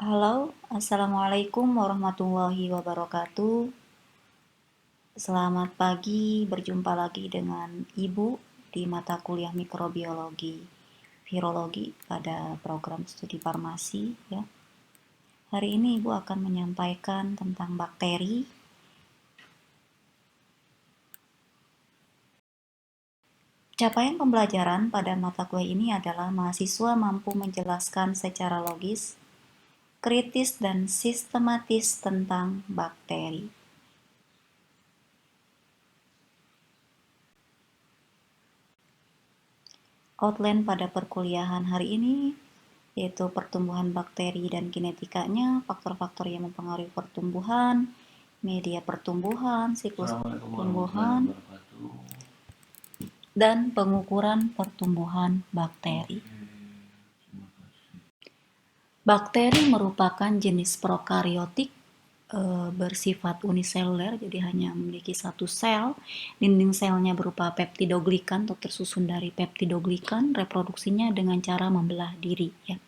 Halo, Assalamualaikum warahmatullahi wabarakatuh. Selamat pagi, berjumpa lagi dengan Ibu di mata kuliah mikrobiologi, virologi pada program studi farmasi ya. Hari ini Ibu akan menyampaikan tentang bakteri. Capaian pembelajaran pada mata kuliah ini adalah mahasiswa mampu menjelaskan secara logis, kritis dan sistematis tentang bakteri. Outline pada perkuliahan hari ini yaitu pertumbuhan bakteri dan kinetikanya, faktor-faktor yang mempengaruhi pertumbuhan, media pertumbuhan, siklus pertumbuhan, dan pengukuran pertumbuhan bakteri. Bakteri merupakan jenis prokariotik bersifat uniseluler, jadi hanya memiliki satu sel. Dinding selnya berupa peptidoglikan atau tersusun dari peptidoglikan, reproduksinya dengan cara membelah diri ya.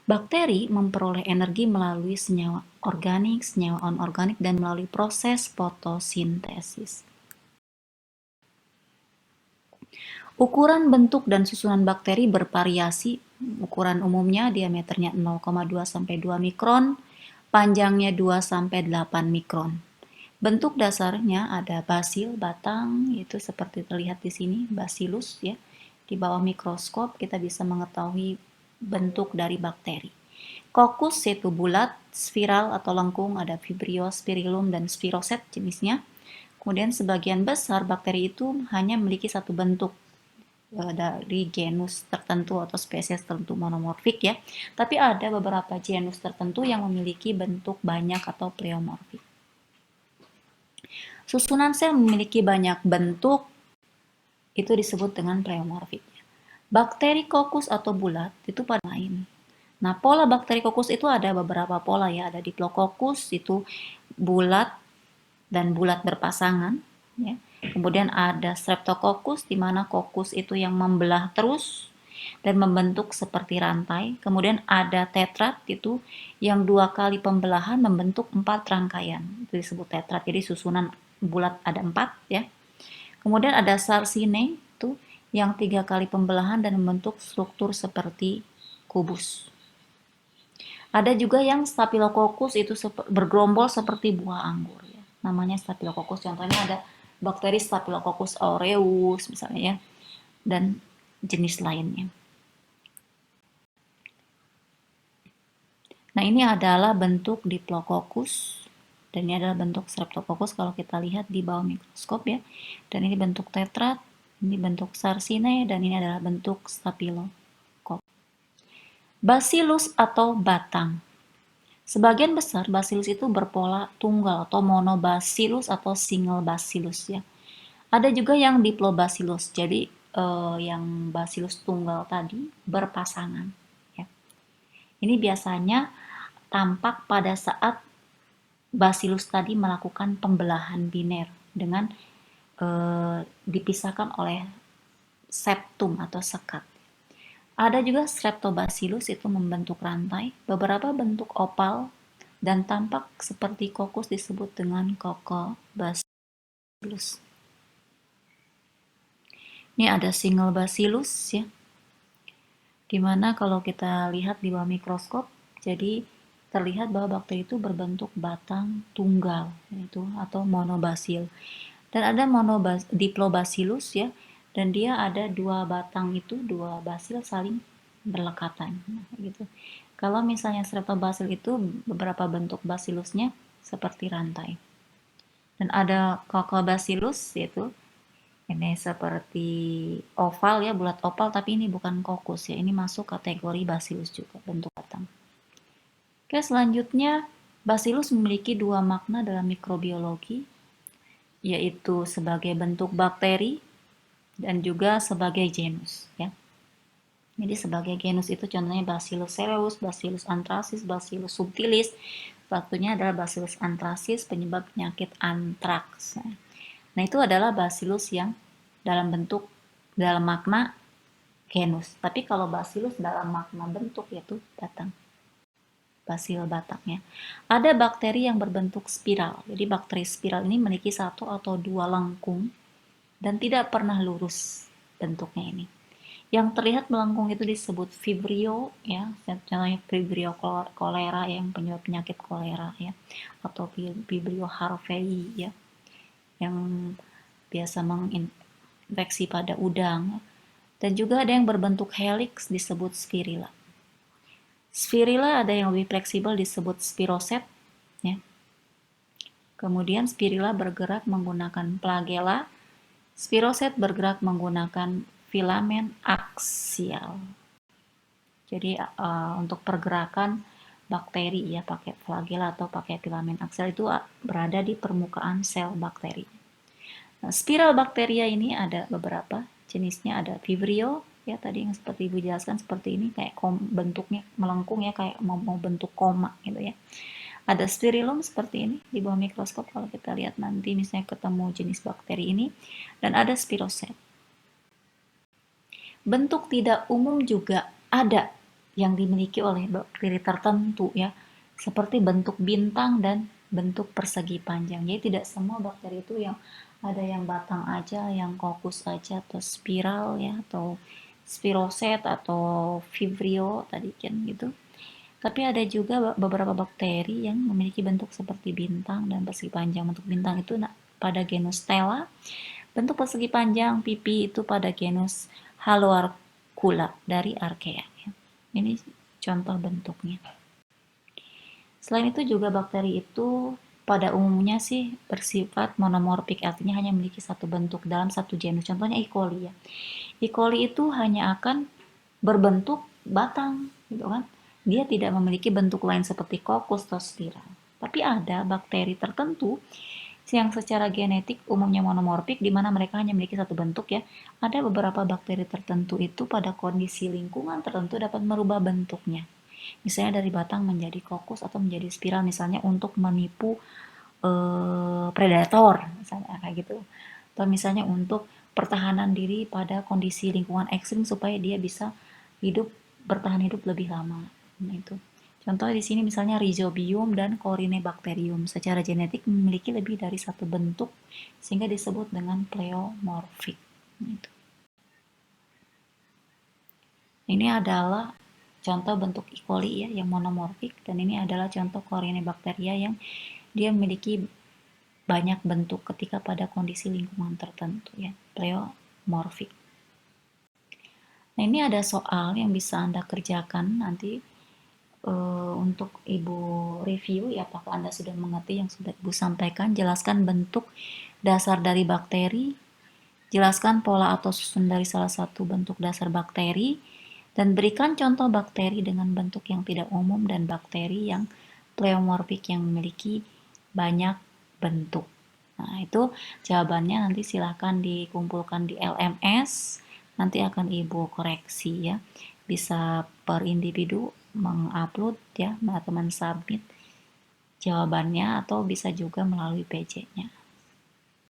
Bakteri memperoleh energi melalui senyawa organik, senyawa anorganik, dan melalui proses fotosintesis. Ukuran, bentuk, dan susunan bakteri bervariasi. Ukuran umumnya diameternya 0,2 sampai 2 mikron, panjangnya 2 sampai 8 mikron. Bentuk dasarnya ada basil, batang, itu seperti terlihat di sini, bacillus ya. Di bawah mikroskop kita bisa mengetahui bentuk dari bakteri. Kokus yaitu bulat, spiral atau lengkung, ada Vibrio, Spirillum, dan Spiroset jenisnya. Kemudian sebagian besar bakteri itu hanya memiliki satu bentuk dari genus tertentu atau spesies tertentu monomorfik ya. Tapi ada beberapa genus tertentu yang memiliki bentuk banyak atau pleomorfik. Susunan sel memiliki banyak bentuk, itu disebut dengan pleomorfik. Bakteri kokus atau bulat itu pada lain. Nah, pola bakteri kokus itu ada beberapa pola ya. Ada Diplococcus itu bulat dan bulat berpasangan ya. Kemudian ada Streptococcus di mana kokus itu yang membelah terus dan membentuk seperti rantai. Kemudian ada Tetrad itu yang 2 kali pembelahan membentuk 4 rangkaian. Itu disebut tetrad. Jadi susunan bulat ada 4 ya. Kemudian ada Sarcine itu yang 3 kali pembelahan dan membentuk struktur seperti kubus. Ada juga yang Staphylococcus itu bergerombol seperti buah anggur ya. Namanya Staphylococcus. Contohnya ada bakteri Staphylococcus aureus misalnya ya, dan jenis lainnya. Nah, ini adalah bentuk Diplococcus dan ini adalah bentuk Streptococcus kalau kita lihat di bawah mikroskop ya. Dan ini bentuk tetrad, ini bentuk Sarcine, dan ini adalah bentuk Staphylococcus. Bacillus atau batang. Sebagian besar bacillus itu berpola tunggal atau monobacillus atau single bacillus ya. Ada juga yang diplobacillus, jadi yang bacillus tunggal tadi berpasangan ya. Ini biasanya tampak pada saat bacillus tadi melakukan pembelahan biner dengan dipisahkan oleh septum atau sekat. Ada juga Streptobacillus itu membentuk rantai, beberapa bentuk opal dan tampak seperti kokus disebut dengan Coccobacillus. Ini ada single bacillus ya. Dimana kalau kita lihat di bawah mikroskop, jadi terlihat bahwa bakteri itu berbentuk batang tunggal yaitu atau monobacil. Dan ada Diplobacillus ya, dan dia ada 2 batang itu, 2 basil saling berlekatan gitu. Kalau misalnya Streptobacillus itu beberapa bentuk bacillusnya seperti rantai. Dan ada Coccobacillus yaitu ini seperti oval ya, bulat oval, tapi ini bukan kokus ya. Ini masuk kategori bacillus juga, bentuk batang. Oke, selanjutnya bacillus memiliki 2 makna dalam mikrobiologi, yaitu sebagai bentuk bakteri dan juga sebagai genus ya. Jadi sebagai genus itu contohnya Bacillus cereus, Bacillus anthracis, Bacillus subtilis. Satunya adalah Bacillus anthracis, penyebab penyakit antraks. Nah, itu adalah Bacillus yang dalam bentuk, dalam makna genus. Tapi kalau Bacillus dalam makna bentuk yaitu batang. basil batangnya. Ada bakteri yang berbentuk spiral. Jadi bakteri spiral ini memiliki satu atau dua lengkung dan tidak pernah lurus bentuknya ini. Yang terlihat melengkung itu disebut Vibrio ya, contohnya Vibrio cholera yang penyakit kolera ya, atau Vibrio harvey ya, yang biasa menginfeksi pada udang. Dan juga ada yang berbentuk helix disebut spirilla. Spirilla ada yang lebih fleksibel disebut spiroset ya. Kemudian spirilla bergerak menggunakan flagella, spiroset bergerak menggunakan filamen aksial. Jadi untuk pergerakan bakteri ya pakai flagella atau pakai filamen aksial itu berada di permukaan sel bakteri. Nah, spiral bakteria ini ada beberapa jenisnya, ada Vibrio ya tadi yang seperti Ibu jelaskan seperti ini kayak bentuknya melengkung ya kayak mau bentuk koma gitu ya. Ada Spirillum seperti ini di bawah mikroskop kalau kita lihat nanti misalnya ketemu jenis bakteri ini, dan ada Spiroset. Bentuk tidak umum juga ada yang dimiliki oleh bakteri tertentu ya, seperti bentuk bintang dan bentuk persegi panjang. Jadi tidak semua bakteri itu yang ada yang batang aja, yang kokus aja, atau spiral ya, atau spiroset atau vibrio tadi kan gitu. Tapi ada juga beberapa bakteri yang memiliki bentuk seperti bintang dan persegi panjang. Bentuk bintang itu pada genus Stella, bentuk persegi panjang pipi itu pada genus Haloarcula dari Archaea. Ini contoh bentuknya. Selain itu juga bakteri itu pada umumnya sih bersifat monomorfik, artinya hanya memiliki satu bentuk dalam satu genus. Contohnya E. coli ya. E. coli itu hanya akan berbentuk batang, gitu kan. Dia tidak memiliki bentuk lain seperti kokus atau spiral. Tapi ada bakteri tertentu yang secara genetik umumnya monomorfik di mana mereka hanya memiliki satu bentuk ya. Ada beberapa bakteri tertentu itu pada kondisi lingkungan tertentu dapat merubah bentuknya. Misalnya dari batang menjadi kokus atau menjadi spiral misalnya untuk menipu predator misalnya kayak gitu. Atau misalnya untuk pertahanan diri pada kondisi lingkungan ekstrim supaya dia bisa bertahan hidup lebih lama. Nah, itu. Contoh di sini misalnya Rhizobium dan Corynebacterium secara genetik memiliki lebih dari satu bentuk sehingga disebut dengan pleomorphic. Gitu. Ini adalah contoh bentuk E. coli ya yang monomorfik dan ini adalah contoh Corynebacteria yang dia memiliki banyak bentuk ketika pada kondisi lingkungan tertentu ya, pleomorfik. Nah, ini ada soal yang bisa Anda kerjakan nanti untuk Ibu review ya apakah Anda sudah mengerti yang sudah Ibu sampaikan. Jelaskan bentuk dasar dari bakteri, jelaskan pola atau susun dari salah satu bentuk dasar bakteri, dan berikan contoh bakteri dengan bentuk yang tidak umum dan bakteri yang pleomorfik yang memiliki banyak bentuk. Nah, itu jawabannya nanti silahkan dikumpulkan di LMS, nanti akan Ibu koreksi ya. Bisa per individu mengupload ya, teman-teman submit jawabannya atau bisa juga melalui PJ-nya.